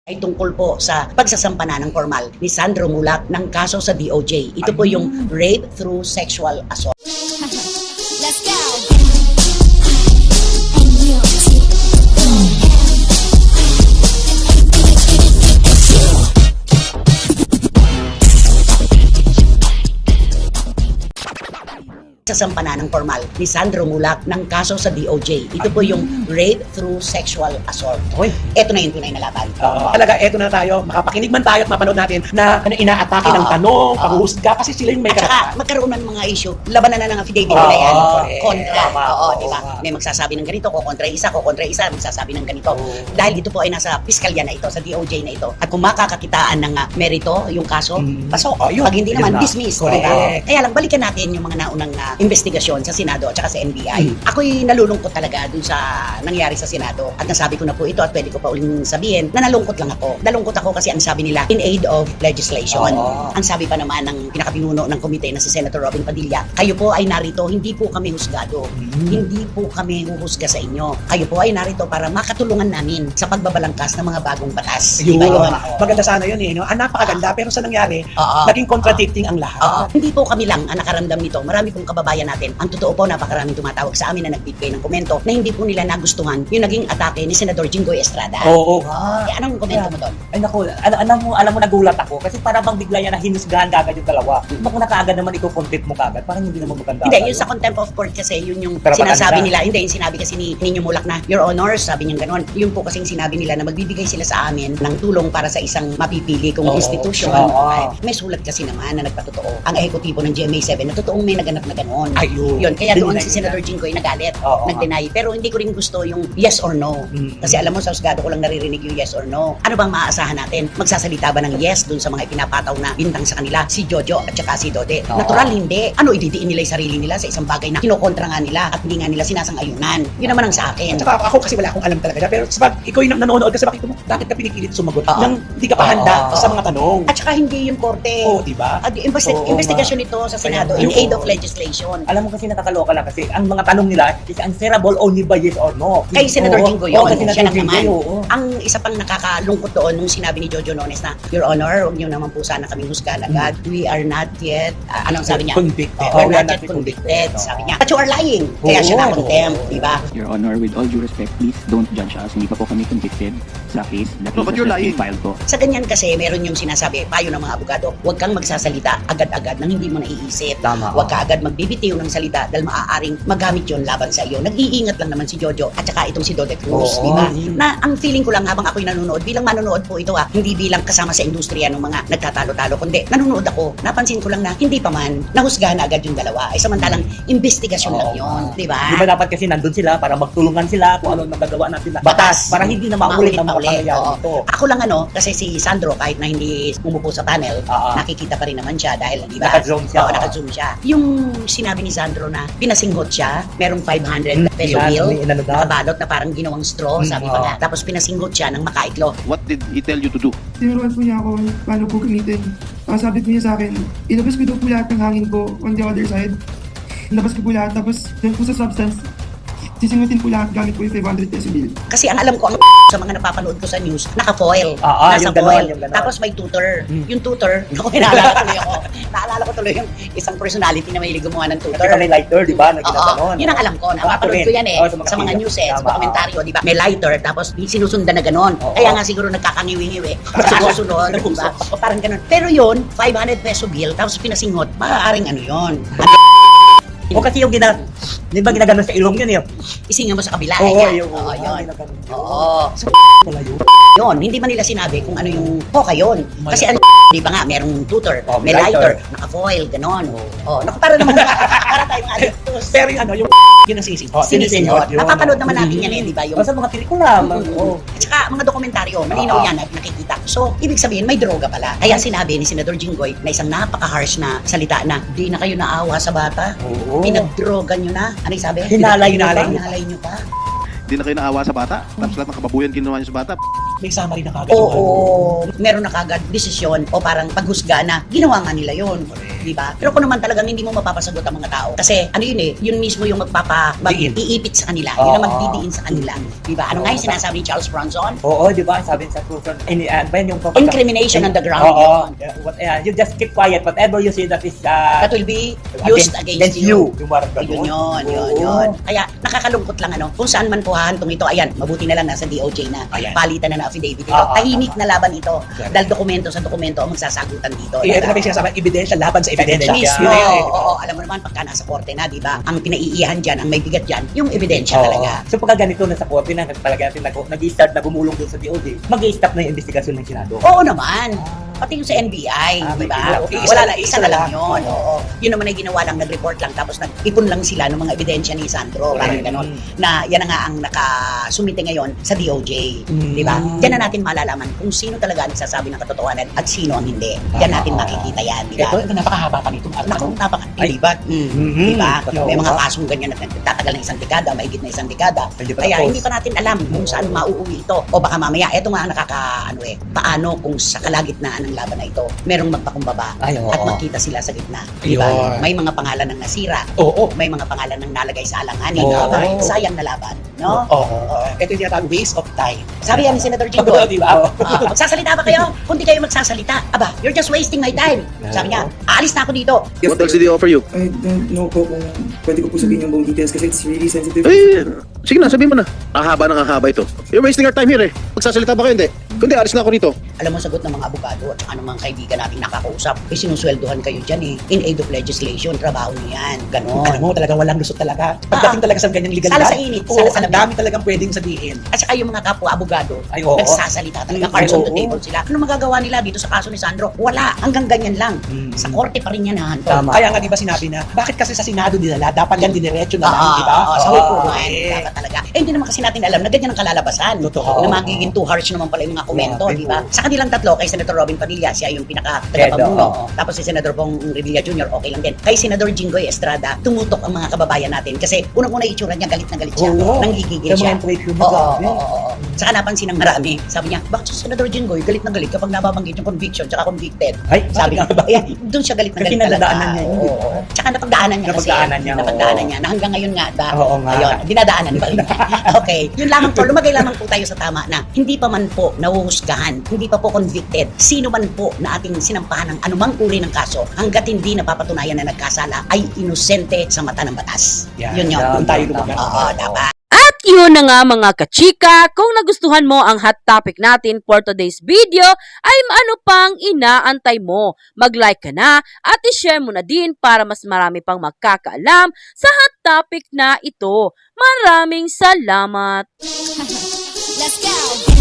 Ay tungkol po sa pagsasampa na ng formal ni Sandro Mulak ng kaso sa DOJ. Ito po yung rape through sexual assault. Let's go. Sasampa na ng formal ni Sandro Mulak ng kaso sa DOJ. Ito po yung rape through sexual assault. Oy. Ito na yung tunay na laban. Talaga, eto na tayo. Makapakinig man tayo at mapanood natin na inaatake ng tanong, paghuhusga, kasi sila yung may At saka karapatan. magkaroon ng mga issue. Labanan na ng affidavit nila yan. correct. Kontra. Tama. Oo, di ba? May magsasabi ng ganito, kontra isa, magsasabi ng ganito. Dahil ito po ay nasa piskalya na ito, sa DOJ na ito. At kung makakakitaan ng merito yung kaso, pasok. Yun. Pag hindi Yun naman, na. dismiss. Correct. Diba? Kaya lang, balikan natin yung mga naunang investigasyon sa Senado at saka sa NBI. Ako'y nalulungkot talaga dun sa nangyari sa Senado. At nasabi ko na po ito at pwede ko pa uling sabihin na nalungkot lang ako. Nalungkot ako kasi ang sabi nila, in aid of legislation. Ang sabi pa naman ng pinakapinuno ng komite na si Senator Robin Padilla, kayo po ay narito, hindi po kami husgado. Hindi po kami huhusga sa inyo. Kayo po ay narito para makatulungan namin sa pagbabalangkas ng mga bagong batas. Yun. Diba yun? Maganda sana yun eh. No? Napakaganda, pero sa nangyari, Oo. naging contradicting ang lahat. Hindi po kami lang ang nakaramdam nito. Marami pong kababayan natin. Ang totoo po, napakaraming tumatawag sa amin na nagbibigay ng komento na hindi po nila nagustuhan yung naging atake ni Senador Jinggoy Estrada. Oo. Anong komento mo doon? Ay naku, alam mo nagulat ako kasi para bang bigla yan na hinusgahan kagad yung dalawa. Kung na kaagad naman iko-content mo kagad, parang hindi naman maganda. Hindi, yung sa contempt of court kasi, yun yung Karapatan sinasabi nila. nila. Hindi, yung sinabi kasi ni Nino Mulak na, Your Honor, sabi niya gano'n. Yun po kasing sinabi nila na magbibigay sila sa amin ng tulong para sa isang mapipili kong institution. Ay, may sulat kasi naman na nagpatotoo. Ang ehekutibo ng GMA7 na totoong may naganap na gano'n. Ayun. Yun, kaya doon Dinay si Senator Jinggoy nagalit, Oo. nag-deny. Pero hindi ko rin gusto yung yes or no. Kasi alam mo, sa husgado ko lang naririnig yung yes or no. Ano bang maaasahan natin? Magsasalita ba ng yes dun sa mga ipinapataw na bintang sa kanila? Si Jojo at saka si Dode. Oo. Natural, hindi. Ano, ididiin nila yung sarili nila sa isang bagay na kinokontra nga nila at hindi nga nila sinasang-ayunan. Yun naman ang sa akin. At saka ako kasi wala akong alam talaga. Pero sa ikaw yung nanonood kasi bakit mo, bakit ka pinipilit sumagot Oo. nang hindi ka pa handa Oo. sa mga tanong? At saka hindi yung korte. Oo, di ba? At yung Oo, investigasyon nito sa Senado in Ayun. aid of legislation. Alam mo kasi nakakaloka lang kasi ang mga tanong nila is answerable only by yes or no. Kay Senator Oo. Jinggoy Oo, yun, kay siya Senator lang naman. Jinggoy, oo. Ang isa pang nakakalungkot doon nung sinabi ni Jojo Nones na, Your Honor, huwag niyo naman po sana kaming husgahan agad. We are not yet, anong sabi niya? Convicted. We're Oo, not yet convicted, sabi niya. But you are lying. Kaya siya Oo. na-contempt, di ba? Your Honor, with all due respect, please don't judge us. Hindi pa po kami convicted sa case. The No, but you're lying. Filed po. Sa ganyan kasi, meron yung sinasabi, payo ng mga abogado, huwag kang magsasalita agad-agad nang hindi mo naiisip. Tama. Huwag ka agad magbibitiw ng salita dahil maaaring magamit yon laban sa iyo. Nag-iingat lang naman si Jojo at saka itong si Dode Cruz, Oo. di ba? Na ang feeling ko lang habang ako'y nanonood, bilang manonood po ito hindi bilang kasama sa industriya ng mga nagtatalo-talo, kundi nanonood ako, napansin ko lang na hindi pa man nahusgahan na agad yung dalawa. Ay samantalang investigasyon lang Oo. yon, di Di ba ba? dapat kasi nandun sila para magtulungan sila kung ano nagagawa natin na Batas. para hindi na maulit ang mga Paulit, pangyayari oo. dito. Ako lang kasi si Sandro kahit na hindi umupo sa panel, Oo. nakikita pa rin naman siya dahil di ba? Naka-zoom siya, Oo, oo. naka-zoom siya. Yung sinabi ni Sandro na pinasinggot siya, merong 500 peso Yan, bill, may inano daw. nakabalot na parang ginawang straw, sabi pa oo. nga. Tapos pinasinggot siya ng makaitlo. What did he tell you to do? Tinuruan po niya ako paano po gamitin. Sabi po niya sa akin, ilabas ko daw po lahat ng hangin ko on the other side. Ilabas ko po lahat, tapos doon po sa substance, sisingutin po lahat gamit po yung 500 peso bill. Kasi ang alam ko, ang sa mga napapanood ko sa news, naka-foil. Oo, Nasa yung ganon, foil. yung ganon. Tapos may tutor. Yung tutor, naalala ko tuloy yung isang personality na mahilig gumawa ng tutor. Kasi may lighter, di ba? Na Oo, ginaganon. yun ang alam ko. Ako Napapanood rin. ko yan Oo, sa mga news sa Tama. komentaryo, di ba? May lighter, tapos sinusundan na ganon. Oo. Kaya nga siguro nagkakangiwi-ngiwi. Kasunod, di ba? O parang ganon. Pero yun, 500 peso bill, tapos pinasinghot, maaaring ano yun. O kasi yung di ba ginaganon sa ilong yun eh. Isinga mo sa kabila. Oo, Ayan. yung Oo, yun. ginaganon. Oo. Wala yun. Yun, hindi man nila sinabi kung ano yung hoka yun. Kasi ano, di ba nga, merong tutor, Oh, may may lighter, lighter. naka-foil, ganon. Oh, naku, para naman, para tayong adictos. Pero yung ano, yung yun ang sisig. Sinisinghot. yun. Napapanood naman natin yan di ba? Yung O sa mga pelikula. Oo. At saka mga dokumentaryo, malinaw yan nakikita. So, ibig sabihin, may droga pala. Kaya sinabi ni Senador Jinggoy na isang napaka-harsh na salita na, di na kayo naawa sa bata. Oo. Pinagdroga nyo na. Ano yung sabi? Hinalay nyo pa. Hinalay nyo pa. Hindi na kayo naawa sa bata? Tapos lahat ng kababuyan ginawa niyo sa bata? May summary na kagad. Oo, meron na kagad desisyon o parang paghusga na ginawa nga nila yun. Di ba? Pero kung naman talagang hindi mo mapapasagot ang mga tao, kasi ano yun eh, yun mismo yung iipit sa kanila. Yun ang magdidiin sa kanila. Di ba? Ano nga yung sinasabi ni Charles Bronson? Oo, di ba? Sabi sa Susan, ba yun yung Incrimination on the ground Oo. yun. You just keep quiet. Whatever you say that is That will be used against you. Yung parang Yun ganun. yun. Kaya nakakalungkot lang kung saan man po hahantong ito. Ayan, mabuti na lang nasa DOJ na. Ayan. Palitan na affidavit ito. Oo, Tahimik na laban ito. Correct. Dahil dokumento sa dokumento ang magsasagutan dito. Ito na may sinasabi, ebidensya, laban sa ebidensya. Mismo, Yun na yun, eh, di ba? oo, alam mo naman pagka nasa korte na, di ba? Ang pinaiiyahan dyan, ang may bigat dyan, yung ebidensya Oo. talaga. So pagka ganito na sa korte na talaga natin nag-start na gumulong doon sa DOJ, mag-i-stop na yung investigasyon ng Senado. Oo naman. Pati yung sa NBI, di ba? okay. Wala na, Isa isa na na lang lang. yun. Oo. Yun naman ay ginawa lang, nag-report lang, tapos nag-ipon lang sila ng mga ebidensya ni Sandro. Parang ganon. Na yan na nga ang nakasumite ngayon sa DOJ. Di ba? Diyan na natin malalaman kung sino talaga ang nagsasabi ng katotohanan at sino ang hindi. Diyan natin makikita yan, di ba? Ito napakahaba pa nito. Naku, napakalibat. Di ba? May mga kasong ganyan na tatagal ng isang dekada, mahigit na isang dekada. Hindi pa Kaya tapos. hindi pa natin alam kung saan mauuwi ito. O baka mamaya, eto nga ang paano kung sa kalagitnaan ng laban na ito, merong magpakumbaba Ay, oo. at magkita sila sa gitna. Di ba? Ayun. May mga pangalan ng nasira. Oo. May mga pangalan ng nalagay sa alanganin. Oo. Ay, sayang na laban. No? Oo. Ito yung tinatawag waste of time. Sabi yan ni Senator Jinggoy. Di ba? Magsasalita ba kayo? Kung di kayo magsasalita, aba, you're just wasting my time. Sabi niya, aalis na ako dito. What else did he offer you? I don't know po kung pwede ko po sabihin yung buong details kasi it's really sensitive. Eh, sige na, sabihin mo na. Ang haba ng ang haba ito. You're wasting our time here eh. Magsasalita ba kayo? Hindi. Kundi, alis na ako dito. Alam mo, sagot ng mga abogado at saka ng mga kaibigan nating nakakausap, sinusweldohan kayo dyan eh. In aid of legislation, trabaho niyan. Ganon. Alam mo, talagang walang lusot talaga. Pagdating talaga sa ganyang legalidad. Sala sa init, Oo, sala sa ang lamig. dami talagang pwedeng sabihin. At saka yung mga kapwa abogado, Ay, oo. nagsasalita talaga, cards on the table sila. Ano magagawa nila dito sa kaso ni Sandro? Wala, hanggang ganyan lang. Sa korte pa rin yan nahanto. Tama. Kaya nga di ba sinabi na, bakit kasi sa Senado dinala, dapat yan diniretso na lang, di ba? Sa Oo. hukuman, dapat talaga. Eh, hindi naman kasi natin alam na ganyan ang kalalabasan. Totoo. Na magiging too harsh naman pala yung mga komento, Grabe di ba? Sa kanilang tatlo, kay Senator Robin Padilla, siya yung Oo. pinaka-tagapamuno. Tapos si Senator Pong Revilla Jr., okay lang din. Kay Senator Jinggoy Estrada, tumutok ang mga kababayan natin. Kasi unang-una itsura niya, galit na galit siya. Oo. Nanggigigil Sa siya. mga impression niya, Oo, grabe. oo, oo. Saka napansin ng marami. Sabi niya, bakit si Senator Jinggoy galit na galit kapag nababanggit yung conviction tsaka convicted? Ay, Sabi niya, bakit nga ba? ayan, doon siya galit na Kasi galit talaga. nadadaanan niya yun. Oo. Tsaka napagdaanan niya kasi. Napagdaanan niya, Napagdaanan oo. niya. Na hanggang ngayon nga, Oo nga. ayun, dinadaanan pa rin. Okay. Yun lamang po, lumagay lamang po tayo sa tama na hindi pa man po nahuhusgahan, hindi pa po convicted, sino man po na ating sinampahan ng anumang uri ng kaso, hanggat hindi napapatunayan na nagkasala, ay inosente sa mata ng batas. Yan. Yun yun. Doon tayo lumaga. Oo, dapat. At yun na nga mga kachika, kung nagustuhan mo ang hot topic natin for today's video, ay ano pang inaantay mo? Mag-like ka na at i-share mo na din para mas marami pang magkakaalam sa hot topic na ito. Maraming salamat! Let's go.